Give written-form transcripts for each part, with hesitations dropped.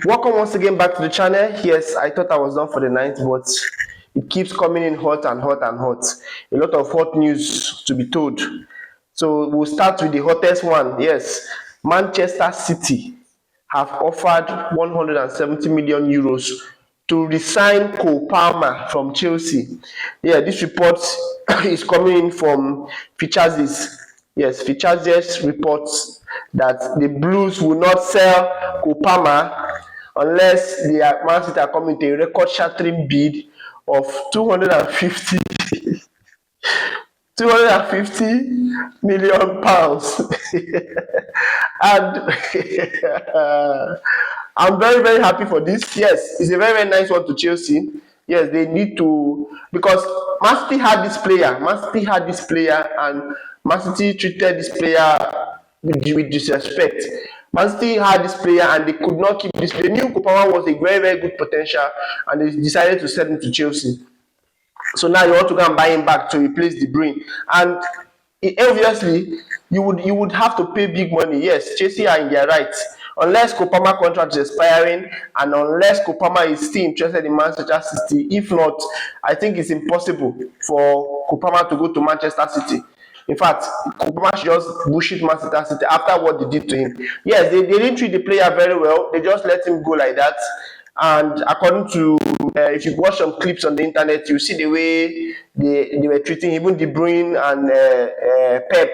Welcome once again back to the channel. Yes, I thought I was done for the night, but it keeps coming in hot and hot and hot. A lot of hot news to be told. So we'll start with the hottest one. Yes, Manchester City have offered 170 million euros to resign Cole Palmer from Chelsea. Yeah, this report is coming in from Fichazis. Yes, Fichazis reports that the Blues will not sell Cole Palmer unless the Man City are coming to a record-shattering bid of 250 million pounds. And I'm very, very happy for this. Yes, it's a very, very nice one to Chelsea. Yes, they need to, because Man City had this player. Man City had this player, and Man City treated this player with disrespect. Man City had this player, and they could not keep this. They knew Kopama was a very, very good potential, and they decided to sell him to Chelsea. So now you want to go and buy him back to replace De Bruyne, and obviously you would have to pay big money. Yes, Chelsea are in their rights. Unless Kopama contract is expiring, and unless Kopama is still interested in Manchester City. If not, I think it's impossible for Kopama to go to Manchester City. In fact, Kopama should just bullshit Manchester City after what they did to him. Yes, they didn't treat the player very well. They just let him go like that. And according to, if you watch some clips on the internet, you see the way they were treating even De Bruyne and Pep.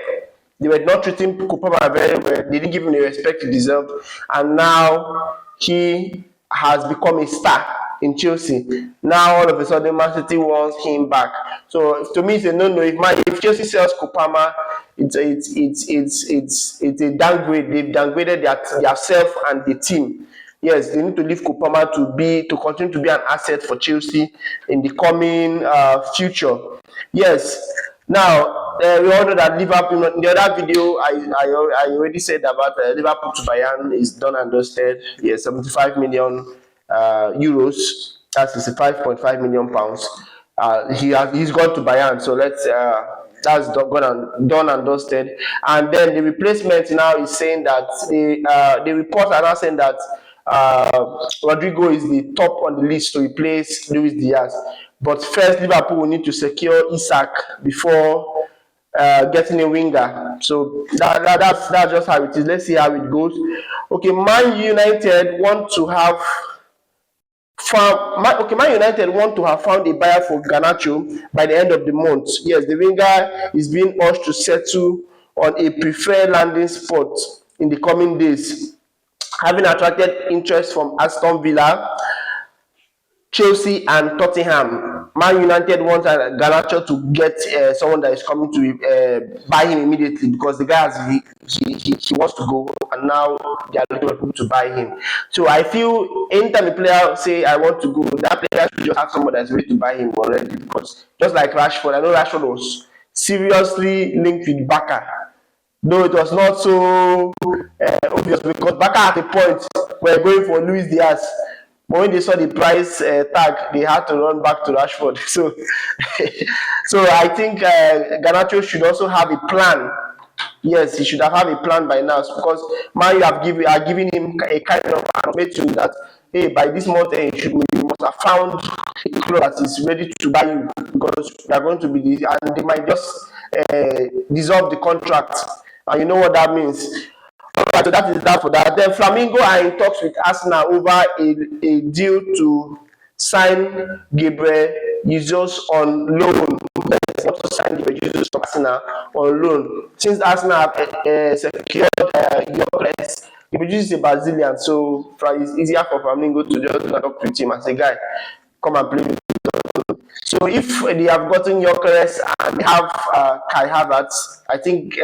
They were not treating Kopama very well. They didn't give him the respect he deserved. And now he has become a star in Chelsea. Now all of a sudden, Man City wants him back. So to me, it's a no-no. If Chelsea sells Kopama, it's a downgrade. They've downgraded their self and the team. Yes, they need to leave Kopama to continue to be an asset for Chelsea in the coming future. Yes. Now we all know that Liverpool. In the other video, I already said about Liverpool to Bayern is done and dusted. Yes, 75 million euros. That's 65.5 million pounds. He's gone to Bayern. So that's done and dusted. And then the replacement now is saying that the reports are now saying that Rodrigo is the top on the list to replace Luis Diaz. But first, Liverpool will need to secure Isak before getting a winger. So that's just how it is. Let's see how it goes. Okay, Man United want to have Man United want to have found a buyer for Garnacho by the end of the month. Yes, the winger is being urged to settle on a preferred landing spot in the coming days, having attracted interest from Aston Villa, Chelsea, and Tottenham. Man United wants Garnacho to get someone that is coming to buy him immediately, because the guy he wants to go, and now they are looking for people to buy him. So I feel anytime a player say I want to go, that player should just have someone that's ready to buy him already, because just like Rashford, I know Rashford was seriously linked with Barca, though it was not so obvious, because Barca at a point were going for Luis Diaz. But when they saw the price tag, they had to run back to Rashford. So I think Garnacho should also have a plan. Yes, he should have a plan by now, because Man, you are giving him a kind of ultimatum that, hey, by this month you must have found a club that is ready to buy you, because they are going to be and they might just dissolve the contract, and you know what that means. Alright, so that is that for that. Then Flamingo are in talks with Arsenal over a deal to sign Gabriel Jesus on loan. Yes, want to sign Gabriel Jesus from Arsenal on loan. Since Arsenal have secured Gyökeres, Gabriel Jesus is a Brazilian, so it's easier for Flamingo to just talk with him and say, guy, come and play with me. So if they have gotten Gyökeres and they have Kai Havertz, I think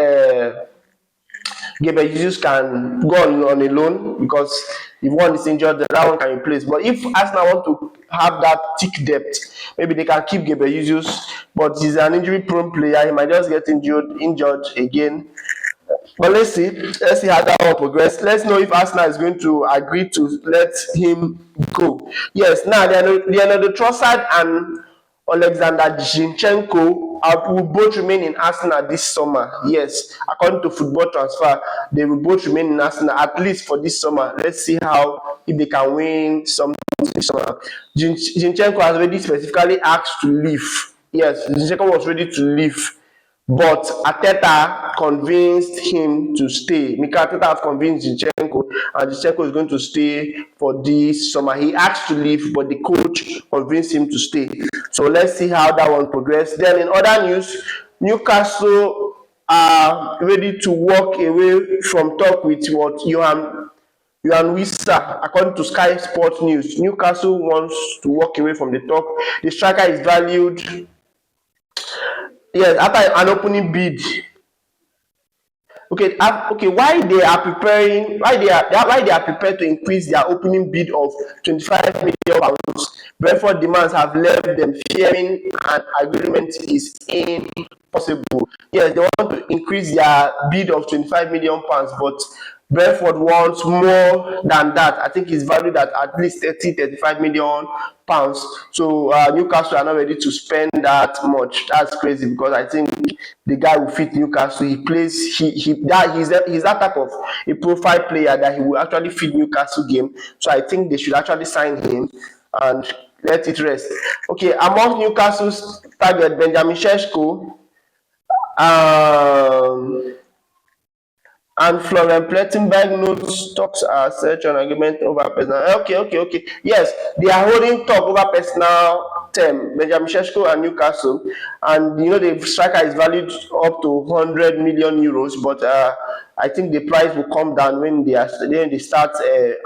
Gabriel Jesus can go on a loan, because if one is injured, the other one can replace. But if Arsenal want to have that thick depth, maybe they can keep Gabriel Jesus, but he's an injury-prone player. He might just get injured again. But let's see how that will progress. Let's know if Arsenal is going to agree to let him go. Yes, now Leonardo Trossard and Alexander Zinchenko will both remain in Arsenal this summer. Yes, according to Football Transfer, they will both remain in Arsenal at least for this summer. Let's see how if they can win something this summer. Zinchenko has already specifically asked to leave. Yes, Zinchenko was ready to leave, but Ateta convinced him to stay. Mikel Ateta has convinced Zinchenko, and Zinchenko is going to stay for this summer. He asked to leave, but the coach convinced him to stay. So let's see how that one progresses. Then in other news, Newcastle are ready to walk away from talk with what Johan Wissa, according to Sky Sports News. Newcastle wants to walk away from the talk. The striker is valued, yes, after an opening bid. Okay, why they are preparing, why they are prepared to increase their opening bid of 25 million pounds. Brentford demands have left them fearing an agreement is impossible. Yes, they want to increase their bid of 25 million pounds, but Brentford wants more than that. I think it's valued at least 35 million pounds. So Newcastle are not ready to spend that much. That's crazy, because I think the guy will fit Newcastle. He plays, he's that type of a profile player that he will actually fit Newcastle game. So I think they should actually sign him and let it rest. Okay, among Newcastle's target, Benjamin Sesko, um, and Florian Plettenberg notes talks are search on agreement over personal. Okay. Yes, they are holding talk over personal term. Benjamin Sesko and Newcastle, and the striker is valued up to 100 million euros. But I think the price will come down when they start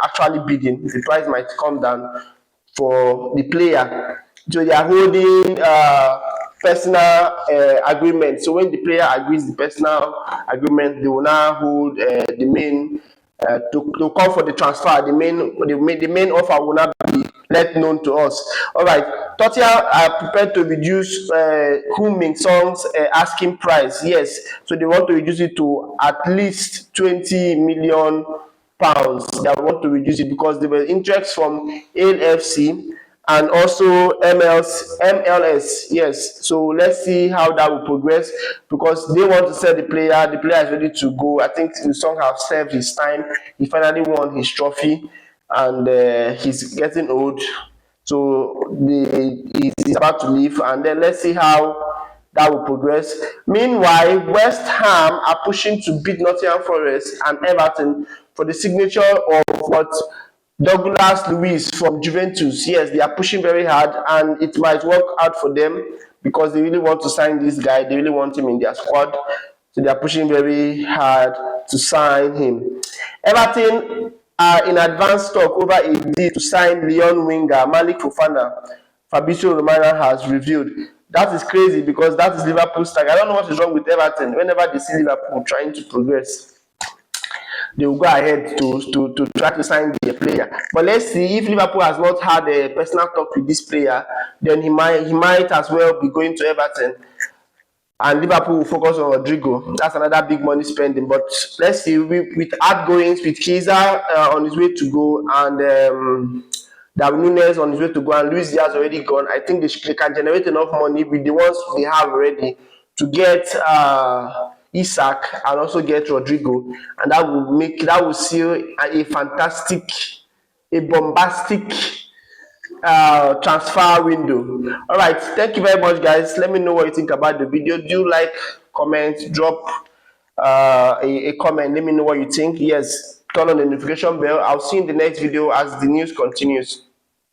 actually bidding. The price might come down for the player. So they are holding personal agreement. So when the player agrees the personal agreement, they will now hold the main to call for the transfer. The main offer will not be let known to us. All right, Tottenham are prepared to reduce Heung-min Son's asking price. Yes, so they want to reduce it to at least 20 million pounds. They want to reduce it because there were interest from AFC and also MLS. Yes, so let's see how that will progress, because they want to sell the player. The player is ready to go. I think the song have served his time. He finally won his trophy, and he's getting old. So he's about to leave, and then let's see how that will progress. Meanwhile, West Ham are pushing to beat Nottingham Forest and Everton for the signature of what Douglas Luiz from Juventus. Yes, they are pushing very hard, and it might work out for them because they really want to sign this guy. They really want him in their squad. So they are pushing very hard to sign him. Everton are in advanced talk over a deal to sign Lyon winger Malik Fofana. Fabrizio Romano has revealed. That is crazy because that is Liverpool's tag. I don't know what is wrong with Everton. Whenever they see Liverpool trying to progress, they will go ahead to try to sign the player. But let's see, if Liverpool has not had a personal talk with this player, then he might as well be going to Everton, and Liverpool will focus on Rodrigo. That's another big money spending. But let's see, with outgoings, with Chiesa on his way to go, and Darwin Núñez on his way to go, and Luis Diaz already gone, I think they can generate enough money with the ones they have already to get Isak and also get Rodrigo, and that will seal a fantastic, a bombastic transfer window. All right, thank you very much, guys. Let me know what you think about the video. Do like, comment, drop a comment. Let me know what you think. Yes, turn on the notification bell. I'll see you in the next video as the news continues.